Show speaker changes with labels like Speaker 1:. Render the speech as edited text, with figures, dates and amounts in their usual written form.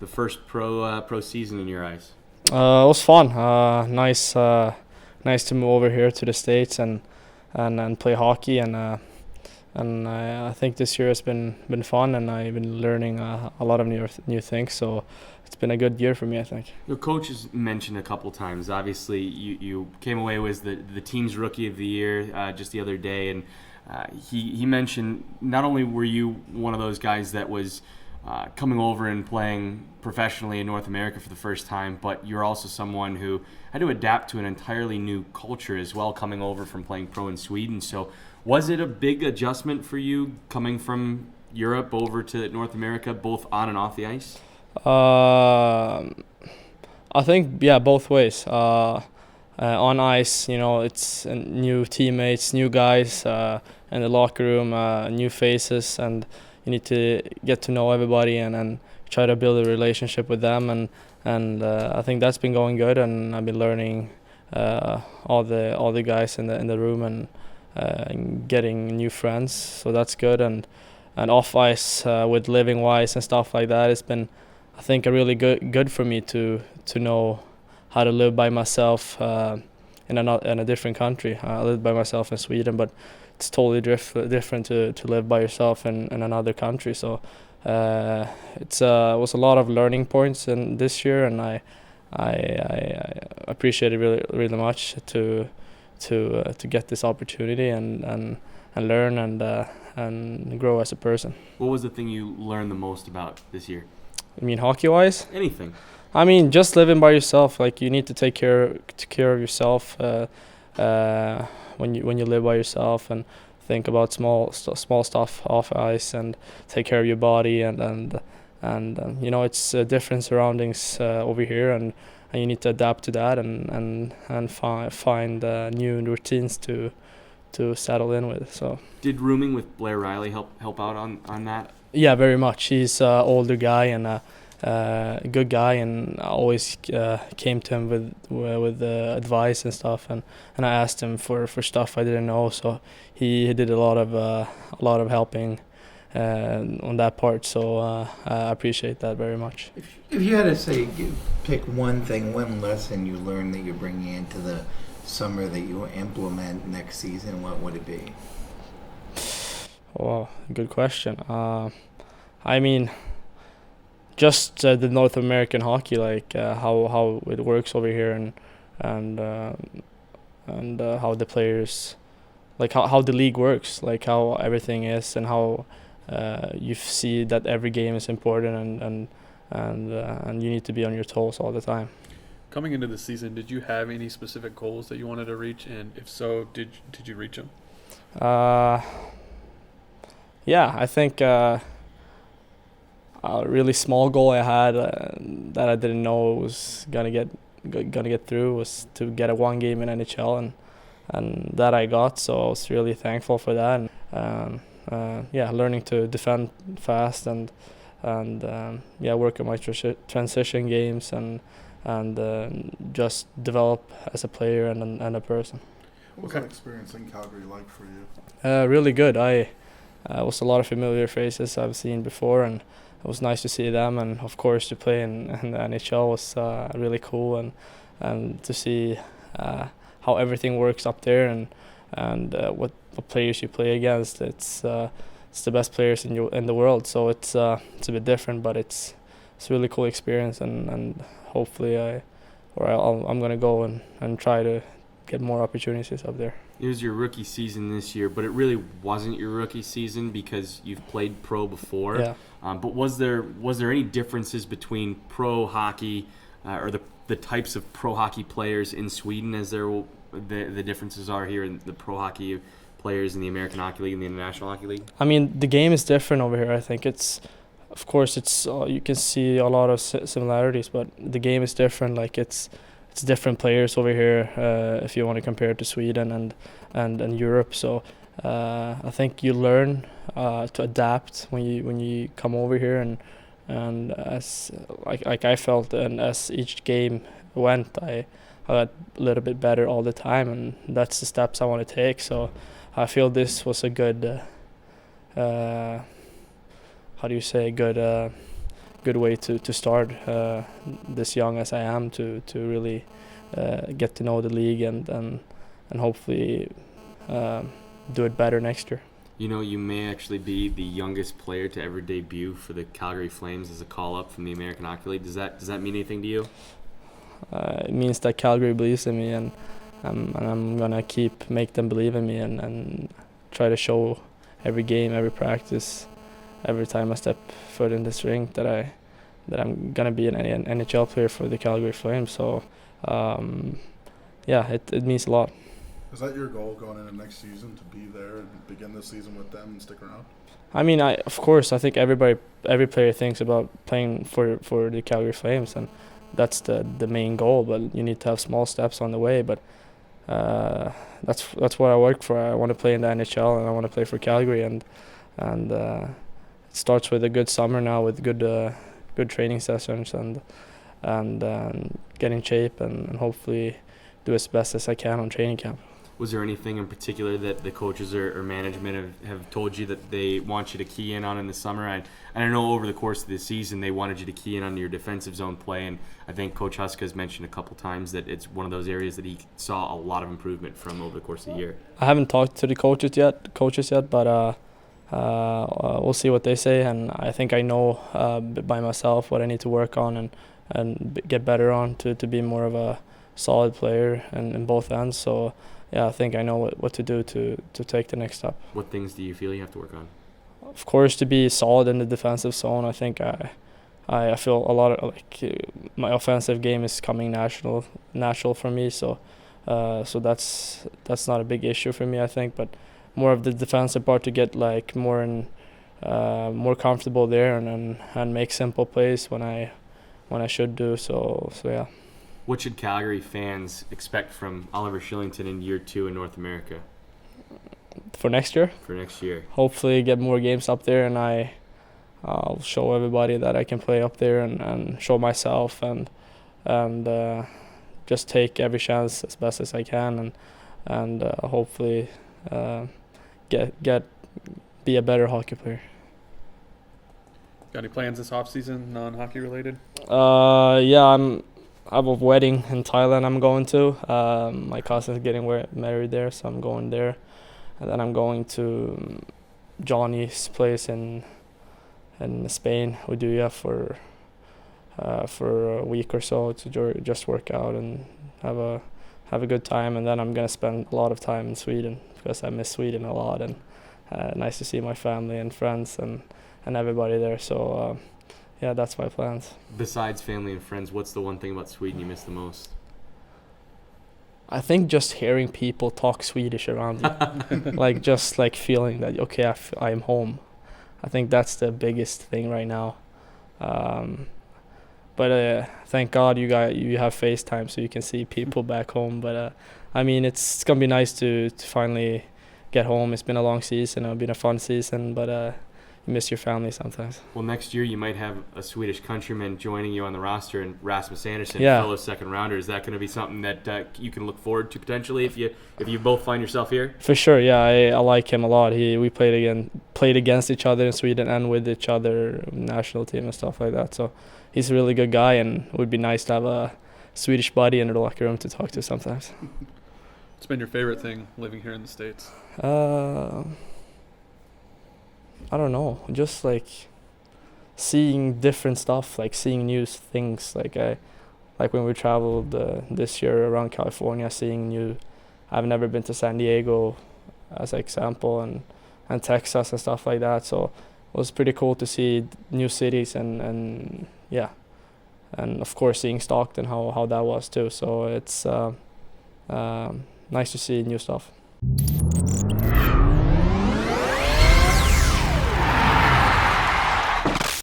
Speaker 1: the first pro season in your eyes?
Speaker 2: It was fun. Nice to move over here to the States and play hockey, and I think this year has been fun, and I've been learning a lot of new things. So it's been a good year for me, I think.
Speaker 1: Your coach has mentioned a couple times. Obviously, you came away with the team's rookie of the year just the other day, and he mentioned not only were you one of those guys that was coming over and playing professionally in North America for the first time, but you're also someone who had to adapt to an entirely new culture as well, coming over from playing pro in Sweden. So was it a big adjustment for you coming from Europe over to North America, both on and off the ice?
Speaker 2: I think, yeah, both ways. On ice, it's new teammates, new guys in the locker room, new faces, and you need to get to know everybody and try to build a relationship with them. And I think that's been going good, and I've been learning all the guys in the room and getting new friends. So that's good. And off ice with living wise and stuff like that, it's been, I think, a really good for me to know how to live by myself in a different country. I live by myself in Sweden, but it's totally different to live by yourself in another country. So it was a lot of learning points in this year, and I appreciate it really much to get this opportunity and learn and grow as a person.
Speaker 1: What was the thing you learned the most about this year?
Speaker 2: I mean, hockey-wise?
Speaker 1: Anything.
Speaker 2: I mean, just living by yourself. Like, you need to take care of yourself when you live by yourself, and think about small stuff off ice, and take care of your body, and it's different surroundings over here, and you need to adapt to that and find new routines to settle in with. So
Speaker 1: did rooming with Blair Riley help out on that?
Speaker 2: Yeah, very much. He's an older guy and a good guy, and I always came to him with advice and stuff, and I asked him for stuff I didn't know. So he did a lot of helping on that part. So I appreciate that very much.
Speaker 3: If you had to pick one lesson you learned that you're bringing into the summer that you will implement next season, what would it be?
Speaker 2: Oh, good question. I mean, just the North American hockey, like how it works over here, and how the players, like how the league works, like how everything is, and how you see that every game is important, and you need to be on your toes all the time.
Speaker 4: Coming into the season, did you have any specific goals that you wanted to reach, and if so, did you reach them?
Speaker 2: Yeah, I think a really small goal I had that I didn't know was gonna get through was to get a one game in NHL, and that I got. So I was really thankful for that. And learning to defend fast and work on my transition games and just develop as a player and a person.
Speaker 5: What was that experience in Calgary like for you?
Speaker 2: Really good. It was a lot of familiar faces I've seen before, and it was nice to see them, and of course to play in the NHL was really cool, and to see how everything works up there, and what players you play against. It's the best players in the world, so it's a bit different, but it's a really cool experience, and hopefully I'm gonna go and try to get more opportunities up there.
Speaker 1: It was your rookie season this year, but it really wasn't your rookie season because you've played pro before.
Speaker 2: Yeah.
Speaker 1: But was there any differences between pro hockey or the types of pro hockey players in Sweden as the differences are here in the pro hockey players in the American Hockey League and the International Hockey League?
Speaker 2: I mean, the game is different over here. I think of course you can see a lot of similarities, but the game is different. Like it's different players over here if you want to compare it to Sweden and Europe. So I think you learn to adapt when you come over here, and as like I felt, and as each game went, I got a little bit better all the time, and that's the steps I want to take. So I feel this was a good good way to start this young as I am to really get to know the league and hopefully do it better next year.
Speaker 1: You know, you may actually be the youngest player to ever debut for the Calgary Flames as a call-up from the American Hockey League. Does that mean anything to you?
Speaker 2: It means that Calgary believes in me, and I'm gonna make them believe in me and try to show every game, every practice, every time I step foot in this rink that I'm gonna be an NHL player for the Calgary Flames. So it means a lot.
Speaker 5: Is that your goal going into next season, to be there and begin this season with them and stick around?
Speaker 2: I mean, of course, I think every player thinks about playing for the Calgary Flames, and that's the main goal. But you need to have small steps on the way. But that's what I work for. I want to play in the NHL, and I want to play for Calgary, and it starts with a good summer now with good training sessions and get in shape and hopefully do as best as I can on training camp.
Speaker 1: Was there anything in particular that the coaches or management have told you that they want you to key in on in the summer? I know over the course of the season they wanted you to key in on your defensive zone play, and I think Coach Huska has mentioned a couple times that it's one of those areas that he saw a lot of improvement from over the course of the year.
Speaker 2: I haven't talked to the coaches yet, but we'll see what they say, and I think I know by myself what I need to work on and get better on to be more of a solid player in both ends. So yeah, I think I know what to do to take the next step.
Speaker 1: What things do you feel you have to work on?
Speaker 2: Of course, to be solid in the defensive zone. I think I feel a lot of my offensive game is coming natural for me. So that's not a big issue for me, I think. But more of the defensive part to get more comfortable there and make simple plays when I should do. So yeah.
Speaker 1: What should Calgary fans expect from Oliver Kylington in year 2 in North America?
Speaker 2: For next year?
Speaker 1: For next year.
Speaker 2: Hopefully get more games up there, and I'll show everybody that I can play up there and show myself and just take every chance as best as I can and hopefully be a better hockey player.
Speaker 4: Got any plans this offseason, non-hockey related?
Speaker 2: I have a wedding in Thailand I'm going to. My cousin's getting married there, so I'm going there. And then I'm going to Johnny's place in Spain, Uduya, for a week or so to just work out and have a good time. And then I'm gonna spend a lot of time in Sweden because I miss Sweden a lot, and nice to see my family and friends and everybody there. So. Yeah, that's my plans. Besides
Speaker 1: family and friends, what's the one thing about Sweden you miss the most?
Speaker 2: I think just hearing people talk Swedish around you, just feeling that okay, I'm home. I think that's the biggest thing right now. But thank God you have FaceTime so you can see people back home. But I mean, it's gonna be nice to finally get home. It's been a long season. It's been a fun season, but. You miss your family sometimes. Well,
Speaker 1: next year you might have a Swedish countryman joining you on the roster, and Rasmus Andersson, fellow second rounder. Is that going to be something that you can look forward to potentially if you both find yourself here? For sure, yeah. I like him a lot. We played against each other in Sweden and with each other, national team and stuff like that. So he's a really good guy, and it would be nice to have a Swedish buddy in the locker room to talk to sometimes.
Speaker 4: What's been your favorite thing living here in the States?
Speaker 2: I don't know, just seeing different stuff, seeing new things. When we traveled this year around California, I've never been to San Diego as an example, and Texas and stuff like that. So it was pretty cool to see new cities and of course seeing Stockton, how that was too. So it's nice to see new stuff.